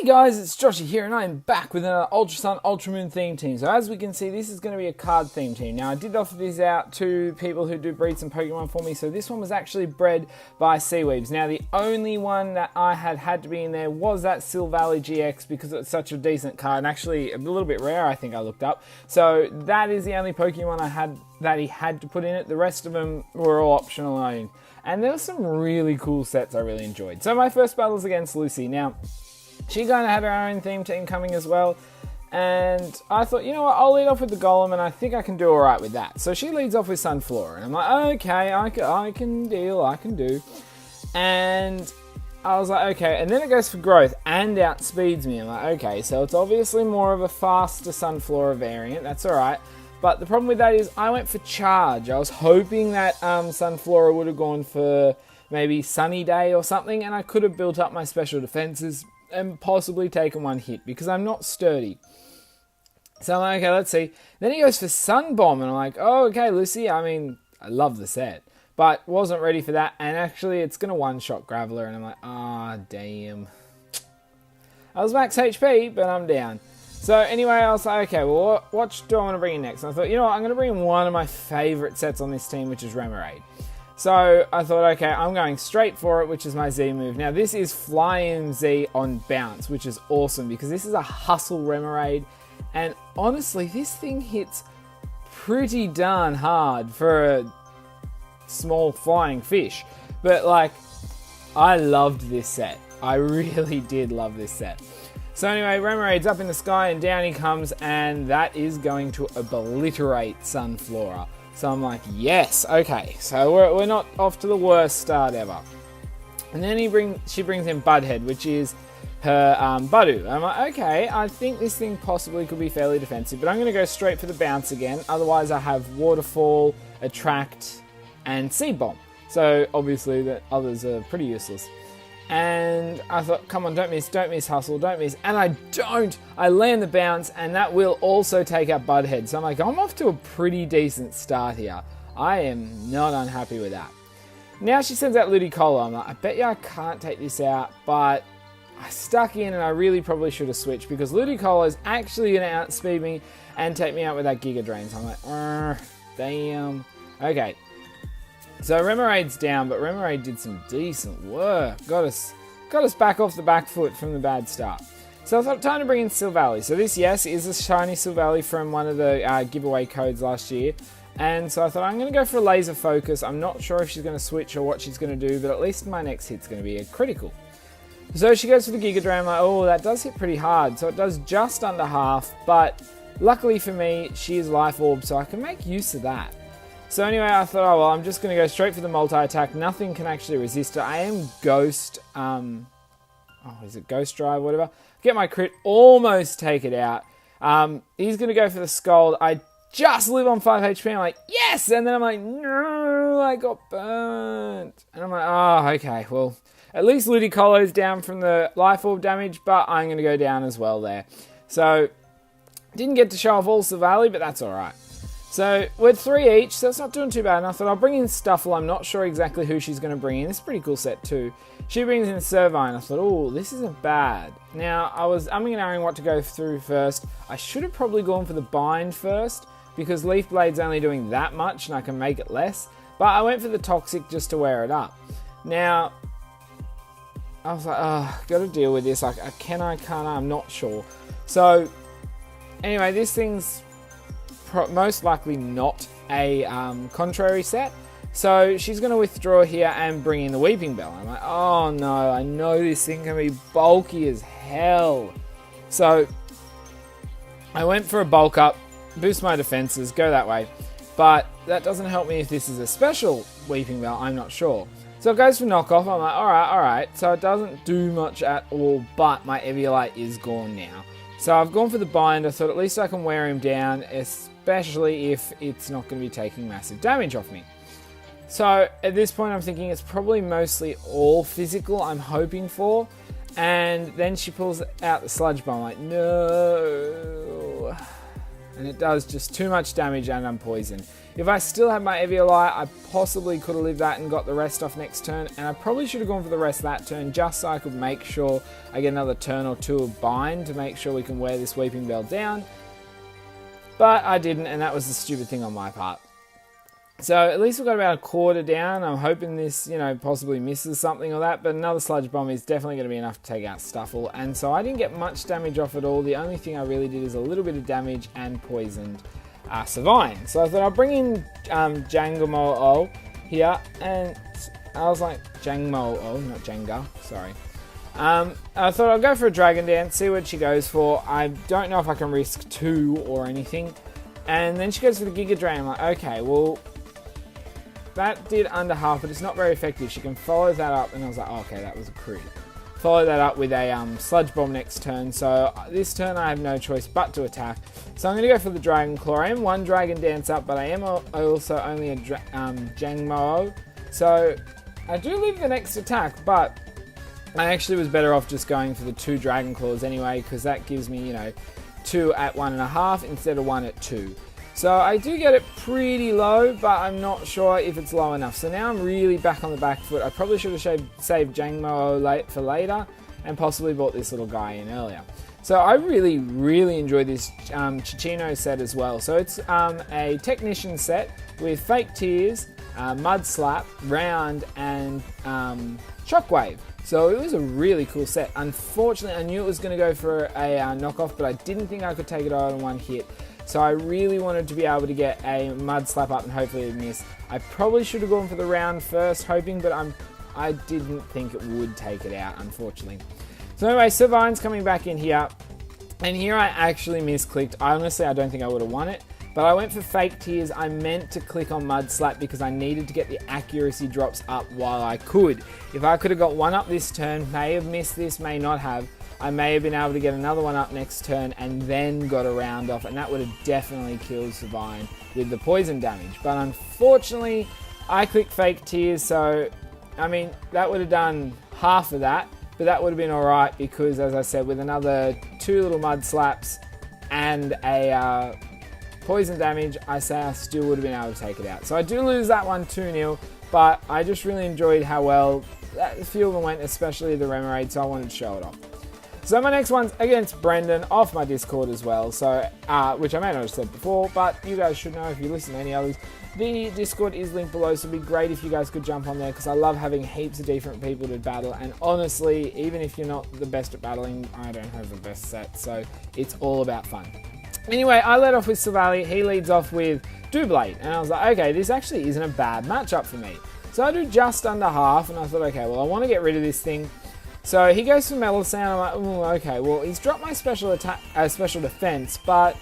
guys, it's Joshy here, and I am back with another Ultra Sun Ultra Moon theme team. So as we can see, this is going to be a card theme team. Now I did offer these out to people who do breed some Pokemon for me, so this one was actually bred by Seaweaves. Now the only one that I had to be in there was that Silvally GX because it's such a decent card, and actually a little bit rare I think I looked up. So that is the only Pokemon I had that he had to put in it. The rest of them were all optional owned. And there were some really cool sets I really enjoyed. So my first battle is against Lucy. Now, she kind of had her own theme team coming as well, and I thought, you know what, I'll lead off with the Golem, and I think I can do alright with that. So she leads off with Sunflora, and I'm like, okay, I can deal, I can do. And I was like, okay, and then it goes for growth and outspeeds me. I'm like, okay, so it's obviously more of a faster Sunflora variant, that's alright. But the problem with that is I went for charge. I was hoping that Sunflora would have gone for maybe Sunny Day or something, and I could have built up my special defenses and possibly taken one hit because I'm not sturdy. So I'm like, okay, let's see. Then he goes for Sun Bomb, and I'm like, oh, okay, Lucy, I mean, I love the set, but wasn't ready for that, and actually it's going to one-shot Graveler, and I'm like, ah, damn. I was max HP, but I'm down. So anyway, I was like, okay, well, what do I want to bring in next? And I thought, you know what, I'm going to bring in one of my favourite sets on this team, which is Remoraid. So I thought, okay, I'm going straight for it, which is my Z move. Now this is Fly-In Z on bounce, which is awesome because this is a hustle Remoraid. And honestly, this thing hits pretty darn hard for a small flying fish. But like, I loved this set. I really did love this set. So anyway, Remoraid's up in the sky and down he comes, and that is going to obliterate Sunflora. So I'm like, yes, okay, so we're not off to the worst start ever. And then she brings in Budhead, which is her Budu. I'm like, okay, I think this thing possibly could be fairly defensive, but I'm going to go straight for the bounce again. Otherwise, I have Waterfall, Attract, and Seed Bomb. So obviously the others are pretty useless. And I thought, come on, don't miss, hustle, don't miss. And I don't. I land the bounce, and that will also take out Budhead. So I'm like, I'm off to a pretty decent start here. I am not unhappy with that. Now she sends out Ludicolo. I'm like, I bet you I can't take this out, but I stuck in, and I really probably should have switched because Ludicolo is actually going to outspeed me and take me out with that Giga Drain. So I'm like, damn. Okay. So Remoraid's down, but Remoraid did some decent work. Got us back off the back foot from the bad start. So I thought, time to bring in Silvally. So this, yes, is a shiny Silvally from one of the giveaway codes last year. And so I thought, I'm going to go for a Laser Focus. I'm not sure if she's going to switch or what she's going to do, but at least my next hit's going to be a critical. So she goes for the Giga Drain. I'm like, oh, that does hit pretty hard. So it does just under half, but luckily for me, she is Life Orb, so I can make use of that. So anyway, I thought, oh well, I'm just going to go straight for the multi-attack. Nothing can actually resist it. I am Ghost, is it Ghost Drive, whatever. Get my crit, almost take it out. He's going to go for the Scald. I just live on 5 HP. I'm like, yes! And then I'm like, no, I got burnt. And I'm like, oh, okay, well, at least Ludicolo's down from the Life Orb damage, but I'm going to go down as well there. So, didn't get to show off all Silvally, but that's alright. So, we're 3 each, so it's not doing too bad. And I thought I'll bring in Stuffle. I'm not sure exactly who she's going to bring in. It's a pretty cool set too. She brings in Servine. I thought, oh, this isn't bad. Now, I was umming and ahhing what to go through first. I should have probably gone for the Bind first, because Leaf Blade's only doing that much, and I can make it less. But I went for the Toxic just to wear it up. Now, I was like, oh, got to deal with this. Can't I? I'm not sure. So, anyway, this thing's most likely not a contrary set, so she's going to withdraw here and bring in the Weeping Bell. I'm like, oh no, I know this thing can be bulky as hell. So I went for a bulk up, boost my defenses, go that way, but that doesn't help me if this is a special Weeping Bell. I'm not sure. So it goes for knockoff. I'm like, alright, so it doesn't do much at all, but my Eviolite is gone now. So I've gone for the Bind. I thought at least I can wear him down, especially if it's not going to be taking massive damage off me. So at this point I'm thinking it's probably mostly all physical I'm hoping for. And then she pulls out the Sludge Bomb. I'm like, no. And it does just too much damage and I'm poisoned. If I still had my Eviolite, I possibly could have lived that and got the rest off next turn, and I probably should have gone for the rest that turn just so I could make sure I get another turn or two of bind to make sure we can wear this Weeping Bell down. But I didn't, and that was the stupid thing on my part. So at least we've got about a quarter down. I'm hoping this, possibly misses something or that, but another Sludge Bomb is definitely going to be enough to take out Stuffle. And so I didn't get much damage off at all. The only thing I really did is a little bit of damage and poisoned Savine. So I thought I'll bring in jangmo-o here, and I was like, jangmo-o, not Jenga, sorry. I thought I'll go for a Dragon Dance, see what she goes for. I don't know if I can risk 2 or anything. And then she goes for the Giga Drain. I'm like, okay, well, that did under half, but it's not very effective. She can follow that up, and I was like, oh, okay, that was a crit. Follow that up with a Sludge Bomb next turn, so this turn I have no choice but to attack. So I'm going to go for the Dragon Claw. I am 1 Dragon Dance up, but I am also only a Jangmo-o. So I do leave the next attack, but I actually was better off just going for the 2 Dragon Claws anyway, because that gives me, 2 at 1.5 instead of 1 at 2. So I do get it pretty low, but I'm not sure if it's low enough. So now I'm really back on the back foot. I probably should have saved Jangmo-o for later and possibly brought this little guy in earlier. So I really, really enjoyed this Chichino set as well. So it's a Technician set with Fake Tears, Mud Slap, Round, and Shockwave. So it was a really cool set. Unfortunately, I knew it was going to go for a knockoff, but I didn't think I could take it out in one hit. So I really wanted to be able to get a Mud Slap up and hopefully it would miss. I probably should have gone for the Round first, hoping, but I didn't think it would take it out, unfortunately. So anyway, Savine's coming back in here, and here I actually misclicked. Honestly, I don't think I would have won it, but I went for Fake Tears. I meant to click on Mud Slap because I needed to get the accuracy drops up while I could. If I could have got one up this turn, may have missed this, may not have. I may have been able to get another one up next turn and then got a round off, and that would have definitely killed Savine with the poison damage. But unfortunately, I clicked Fake Tears, so, that would have done half of that, but that would have been alright because, as I said, with another 2 little Mud Slaps and a poison damage, I say I still would have been able to take it out. So I do lose that one 2-0, but I just really enjoyed how well a few of them went, especially the Remoraid, so I wanted to show it off. So my next one's against Brendan off my Discord as well, so which I may not have said before, but you guys should know if you listen to any others. The Discord is linked below, so it'd be great if you guys could jump on there because I love having heaps of different people to battle, and honestly, even if you're not the best at battling, I don't have the best set, so it's all about fun. Anyway, I led off with Silvally, he leads off with Doublade, and I was like, okay, this actually isn't a bad matchup for me. So I do just under half, and I thought, okay, well, I want to get rid of this thing. So he goes for Metal Sound. I'm like, ooh, okay, well, he's dropped my special defense, but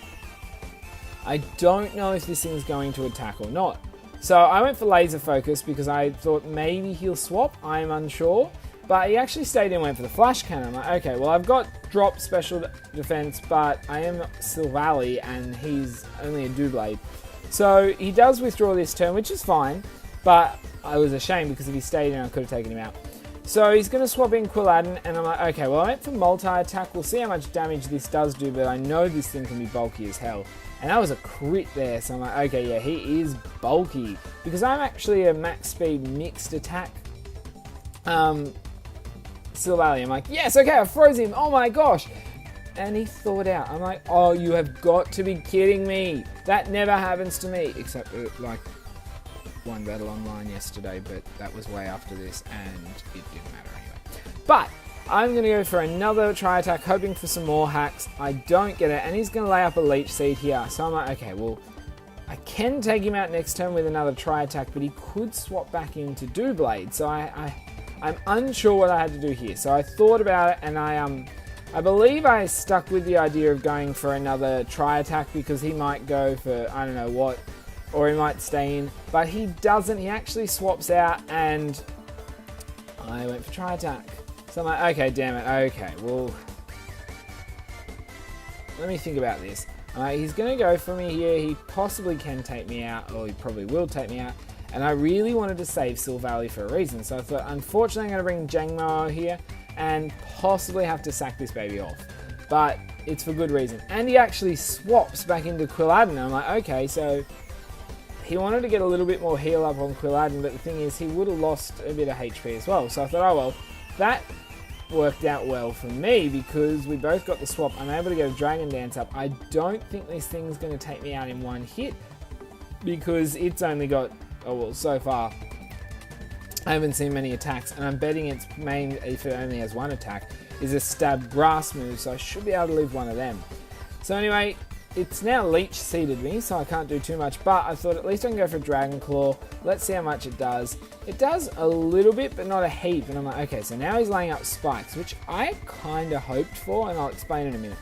I don't know if this thing's going to attack or not. So I went for Laser Focus because I thought maybe he'll swap. I'm unsure. But he actually stayed and went for the Flash Cannon. I'm like, okay, well, I've got drop special defense, but I am Silvally and he's only a Doublade. So he does withdraw this turn, which is fine, but I was ashamed because if he stayed in, I could have taken him out. So he's going to swap in Quilladin, and I'm like, okay, well, I went for multi-attack. We'll see how much damage this does do, but I know this thing can be bulky as hell. And that was a crit there, so I'm like, okay, yeah, he is bulky. Because I'm actually a max speed mixed attack Silvally. I'm like, yes, okay, I froze him. Oh my gosh. And he thawed out. I'm like, oh, you have got to be kidding me. That never happens to me. Except, like, one battle online yesterday, but that was way after this, and it didn't matter anyway. But I'm going to go for another tri-attack, hoping for some more hacks. I don't get it, and he's going to lay up a Leech Seed here. So I'm like, okay, well, I can take him out next turn with another tri-attack, but he could swap back into Doublade. So I'm unsure what I had to do here. So I thought about it, and I believe I stuck with the idea of going for another tri-attack because he might go for, I don't know what, or he might stay in, but he doesn't. He actually swaps out, and I went for tri-attack. So I'm like, okay, damn it, okay, well, let me think about this. He's going to go for me here. He possibly can take me out, or he probably will take me out, and I really wanted to save Silvally for a reason, so I thought, unfortunately, I'm going to bring Jangmo-o here, and possibly have to sack this baby off. But it's for good reason. And he actually swaps back into Quilladin. I'm like, okay, so he wanted to get a little bit more heal up on Quilladin, but the thing is, he would have lost a bit of HP as well. So I thought, oh well, that worked out well for me because we both got the swap. I'm able to get a Dragon Dance up. I don't think this thing's going to take me out in one hit because it's only got, oh well, so far I haven't seen many attacks, and I'm betting its main, if it only has one attack, is a stab grass move, so I should be able to live one of them. So anyway, it's now leech seeded me, so I can't do too much, but I thought at least I can go for Dragon Claw. Let's see how much it does. It does a little bit, but not a heap, and I'm like, okay, so now he's laying up spikes, which I kind of hoped for, and I'll explain in a minute.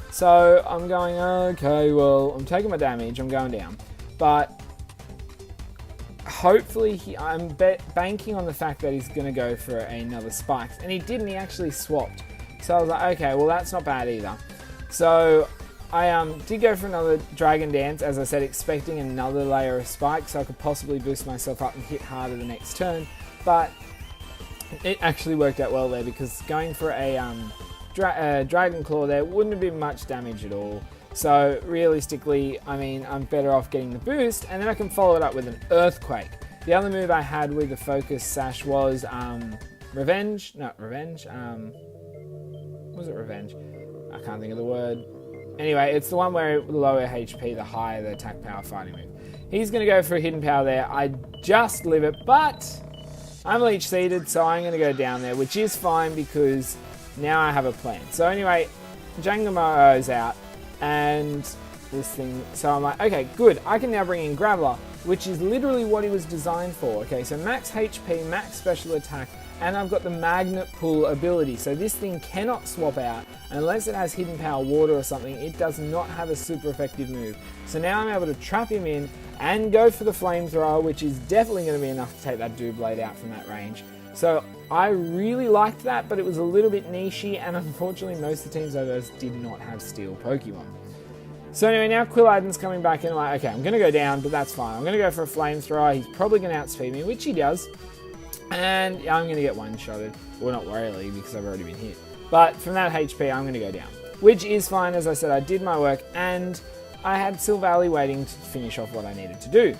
So I'm going, okay, well, I'm taking my damage, I'm going down, but hopefully I'm banking on the fact that he's going to go for another spikes, and he didn't. He actually swapped, so I was like, okay, well, that's not bad either. So I did go for another Dragon Dance, as I said, expecting another layer of spikes so I could possibly boost myself up and hit harder the next turn, but it actually worked out well there because going for a Dragon Claw there wouldn't have been much damage at all. So realistically, I mean, I'm better off getting the boost, and then I can follow it up with an Earthquake. The other move I had with the Focus Sash was Revenge. Not Revenge. Was it Revenge? I can't think of the word. Anyway, it's the one where the lower HP, the higher the attack power fighting move. He's going to go for a Hidden Power there. I just live it, but I'm leech seeded, so I'm going to go down there, which is fine because now I have a plan. So anyway, jangmo-o's out. And this thing, so I'm like, okay, good, I can now bring in Graveler, which is literally what he was designed for. Okay, so max HP, max special attack, and I've got the Magnet Pull ability, so this thing cannot swap out unless it has Hidden Power Water or something. It does not have a super effective move. So now I'm able to trap him in and go for the Flamethrower, which is definitely going to be enough to take that Doublade out from that range. So I really liked that, but it was a little bit nichey, and unfortunately most of the teams I versed did not have Steel Pokemon. So anyway, now Quilladin's coming back in. I'm like, okay, I'm going to go down, but that's fine. I'm going to go for a Flamethrower. He's probably going to outspeed me, which he does. And I'm going to get one-shotted. Well, not really, because I've already been hit. But from that HP, I'm going to go down, which is fine. As I said, I did my work, and I had Silvally waiting to finish off what I needed to do.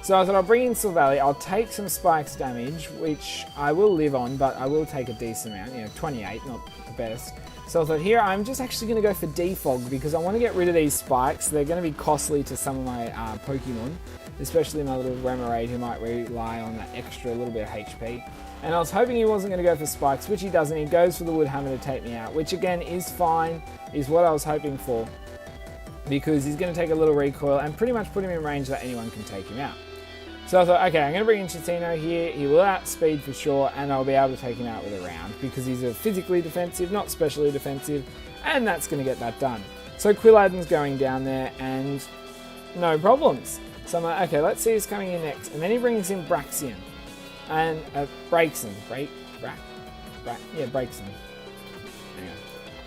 So I thought I'll bring in Silvally, I'll take some spikes damage, which I will live on, but I will take a decent amount, 28, not the best. So I thought here, I'm just actually going to go for Defog because I want to get rid of these spikes. They're going to be costly to some of my Pokemon, especially my little Remoraid who might rely on that extra little bit of HP. And I was hoping he wasn't going to go for spikes, which he doesn't. He goes for the Wood Hammer to take me out, which again is fine, is what I was hoping for, because he's going to take a little recoil and pretty much put him in range that anyone can take him out. So I thought, okay, I'm going to bring in Chitino here. He will outspeed for sure, and I'll be able to take him out with a round because he's a physically defensive, not specially defensive, and that's going to get that done. So Quilladin's going down there, and no problems. So I'm like, okay, let's see who's coming in next. And then he brings in Braixen, and Braixen. Braixen. Anyway.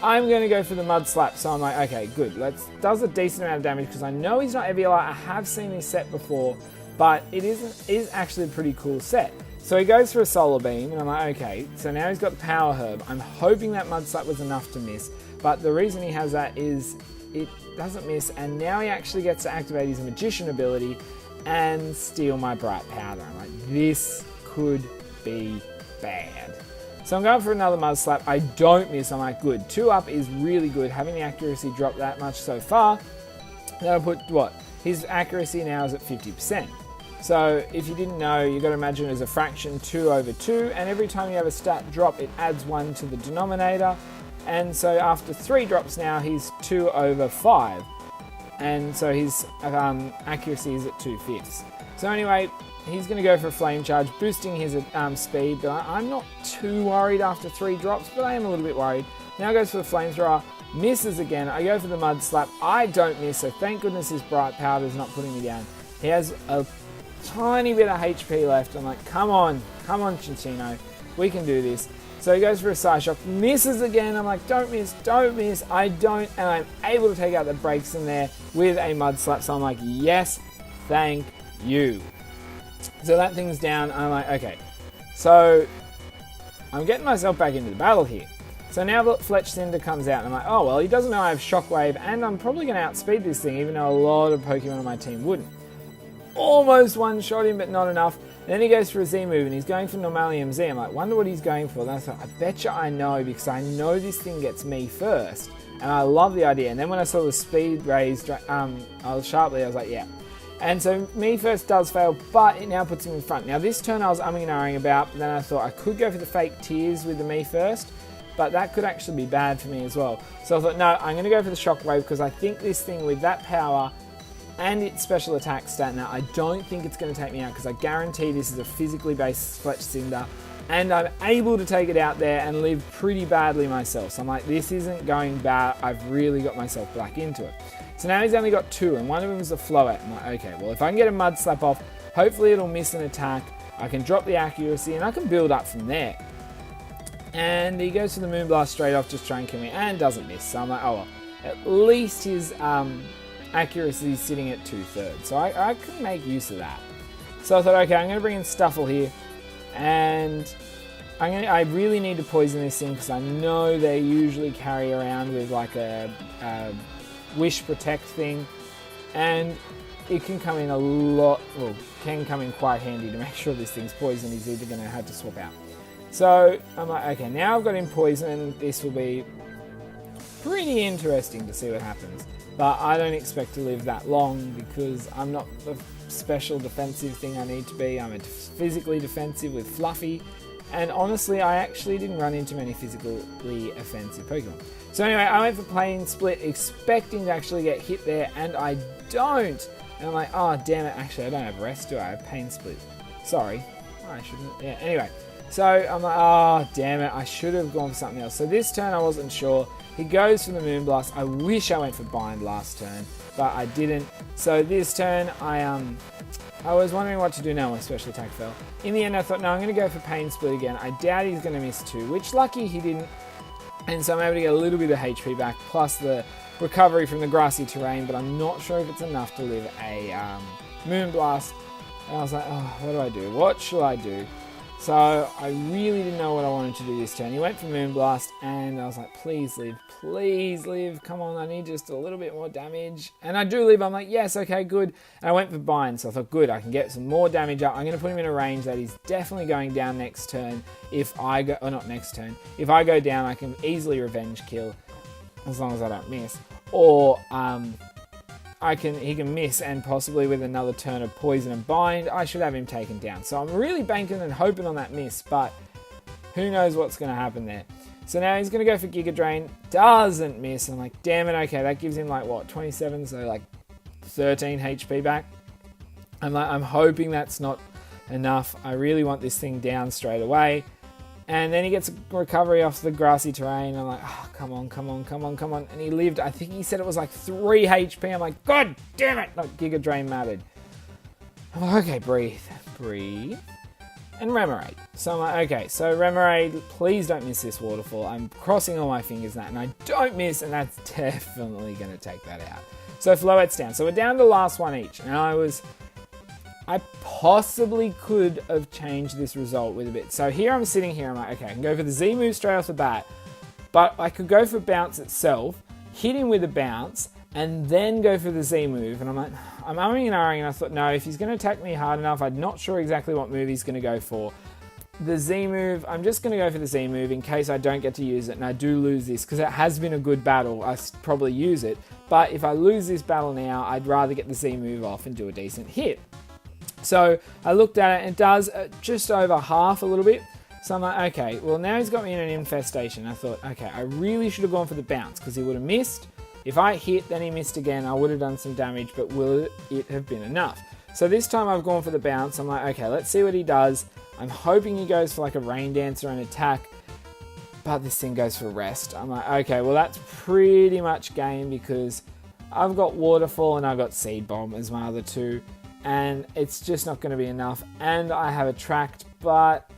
I'm going to go for the Mud Slap, so I'm like, okay, good. Does a decent amount of damage because I know he's not Eviolite. I have seen this set before. But it is actually a pretty cool set. So he goes for a Solar Beam, and I'm like, okay, so now he's got the Power Herb. I'm hoping that Mud Slap was enough to miss, but the reason he has that is it doesn't miss, and now he actually gets to activate his Magician ability and steal my Bright Powder. I'm like, this could be bad. So I'm going for another Mud Slap. I don't miss. I'm like, good. 2 up is really good. Having the accuracy drop that much so far, that'll put, what? His accuracy now is at 50%. So if you didn't know, you've got to imagine it as a fraction 2/2, and every time you have a stat drop, it adds 1 to the denominator. And so after 3 drops now, he's 2/5. And so his accuracy is at 2/5. So anyway, he's going to go for a Flame Charge, boosting his speed, but I'm not too worried after 3 drops, but I am a little bit worried. Now goes for the Flamethrower, misses again. I go for the Mud Slap, I don't miss, so thank goodness his Bright Powder is not putting me down. He has a tiny bit of HP left. I'm like, come on, Chitino, we can do this. So he goes for a Psyshock, misses again. I'm like, don't miss, I don't, and I'm able to take out the Braixen there with a Mud Slap. So I'm like, yes, thank you. So that thing's down. I'm like, okay, so I'm getting myself back into the battle here. So now that Fletch Cinder comes out, and I'm like, oh well, he doesn't know I have Shockwave, and I'm probably going to outspeed this thing, even though a lot of Pokemon on my team wouldn't. almost one-shot him, but not enough. Then he goes for a Z move, and he's going for Normalium Z. I'm like, wonder what he's going for. Then I thought, I betcha I know, because I know this thing gets me first. And I love the idea. And then when I saw the speed raised sharply, I was like, yeah. And so me first does fail, but it now puts him in front. Now this turn I was umming and ahhing about, but then I thought I could go for the fake tears with the me first, but that could actually be bad for me as well. So I thought, no, I'm going to go for the shockwave, because I think this thing with that power and its special attack stat now, I don't think it's going to take me out, because I guarantee this is a physically based Fletch Cinder, and I'm able to take it out there and live pretty badly myself. So I'm like, this isn't going bad. I've really got myself back into it. So now he's only got 2, and one of them is a Floette. I'm like, okay, well, if I can get a Mud Slap off, hopefully it'll miss an attack. I can drop the accuracy, and I can build up from there. And he goes for the Moonblast straight off, just trying to kill me, and doesn't miss. So I'm like, oh well, at least his accuracy is sitting at 2/3. So I can make use of that. So I thought, okay, I'm going to bring in Stuffle here, and I really need to poison this thing, because I know they usually carry around with like a Wish Protect thing, and it can come in a lot, well, can come in quite handy to make sure this thing's poisoned. He's either going to have to swap out. So I'm like, okay, now I've got him poisoned. This will be pretty interesting to see what happens. But I don't expect to live that long, because I'm not the special defensive thing I need to be. I'm a physically defensive with Fluffy. And honestly, I actually didn't run into many physically offensive Pokemon. So anyway, I went for Plane Split, expecting to actually get hit there, and I don't. And I'm like, oh, damn it. Actually, I don't have Rest, do I? I have Pain Split. Sorry. I shouldn't. Yeah, anyway. So I'm like, oh, damn it. I should have gone for something else. So this turn, I wasn't sure. He goes for the Moonblast. I wish I went for Bind last turn, but I didn't. So this turn, I was wondering what to do now when special attack fell. In the end, I thought, no, I'm going to go for Pain Split again. I doubt he's going to miss 2, which lucky he didn't. And so I'm able to get a little bit of HP back, plus the recovery from the grassy terrain, but I'm not sure if it's enough to live a Moonblast. And I was like, oh, what do I do? What should I do? So I really didn't know what I wanted to do this turn. He went for Moonblast, and I was like, please live, come on, I need just a little bit more damage. And I do live. I'm like, yes, okay, good. And I went for Bind, so I thought, good, I can get some more damage up. I'm going to put him in a range that he's definitely going down next turn. If I go, or not next turn, if I go down, I can easily revenge kill, as long as I don't miss. Or he can miss, and possibly with another turn of Poison and Bind, I should have him taken down. So I'm really banking and hoping on that miss, but who knows what's going to happen there. So now he's going to go for Giga Drain, doesn't miss, and I'm like, damn it, okay, that gives him like, what, 27, so like 13 HP back. I'm hoping that's not enough. I really want this thing down straight away. And then he gets a recovery off the grassy terrain. I'm like, oh, come on. And he lived, I think he said it was like 3 HP. I'm like, God damn it. Not Giga Drain mattered. I'm like, okay, breathe. And Remoraid. So I'm like, okay, so Remoraid, please don't miss this waterfall. I'm crossing all my fingers that, and I don't miss, and that's definitely going to take that out. So Floette's down. So we're down to the last one each. And I possibly could have changed this result with a bit. So here I'm sitting here, I'm like, okay, I can go for the Z move straight off the bat, but I could go for Bounce itself, hit him with a Bounce, and then go for the Z move. And I'm like, I'm umming and ahhing, and I thought, no, if he's going to attack me hard enough, I'm not sure exactly what move he's going to go for. The Z move, I'm just going to go for the Z move in case I don't get to use it, and I do lose this, because it has been a good battle. I probably use it, but if I lose this battle now, I'd rather get the Z move off and do a decent hit. So I looked at it, and it does just over half a little bit. So I'm like, okay, well now he's got me in an infestation. I thought, okay, I really should have gone for the Bounce, because he would have missed. If I hit, then he missed again, I would have done some damage, but will it have been enough? So this time I've gone for the Bounce. I'm like, okay, let's see what he does. I'm hoping he goes for like a Rain Dancer and attack, but this thing goes for Rest. I'm like, okay, well that's pretty much game, because I've got Waterfall and I've got Seed Bomb as my other two, and it's just not going to be enough. And I have Attract, but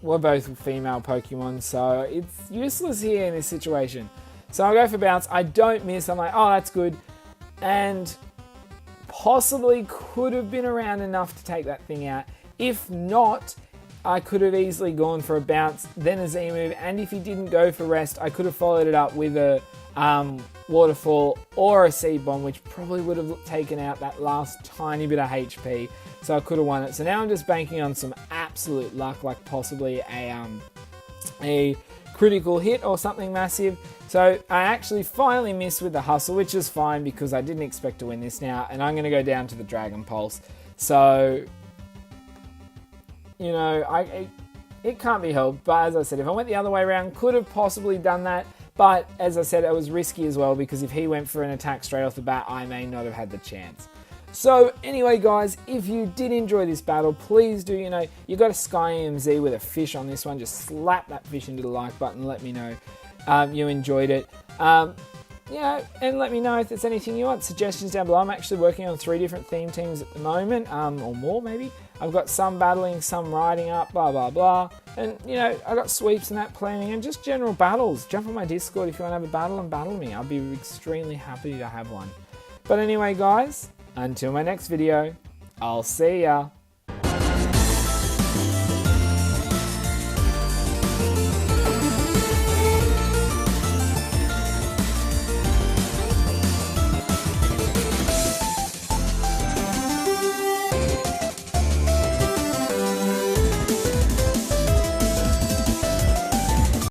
we're both female Pokemon, so it's useless here in this situation. So I'll go for Bounce. I don't miss. I'm like, oh, that's good. And possibly could have been around enough to take that thing out. If not, I could have easily gone for a Bounce, then a Z move, and if he didn't go for Rest, I could have followed it up with a waterfall or a seed bomb, which probably would have taken out that last tiny bit of HP, so I could have won it. So now I'm just banking on some absolute luck, like possibly a critical hit or something massive. So I actually finally missed with the hustle, which is fine because I didn't expect to win this now, and I'm going to go down to the Dragon Pulse. So, you know, it can't be helped, but as I said, if I went the other way around, could have possibly done that. But as I said, it was risky as well because if he went for an attack straight off the bat, I may not have had the chance. So anyway, guys, if you did enjoy this battle, please do, you got a Sky MZ with a fish on this one. Just slap that fish into the like button and let me know you enjoyed it. And let me know if there's anything you want, suggestions down below. I'm actually working on 3 different theme teams at the moment, or more maybe. I've got some battling, some riding up, blah, blah, blah. And, I got sweeps and that planning and just general battles. Jump on my Discord if you want to have a battle and battle me. I'll be extremely happy to have one. But anyway, guys, until my next video, I'll see ya.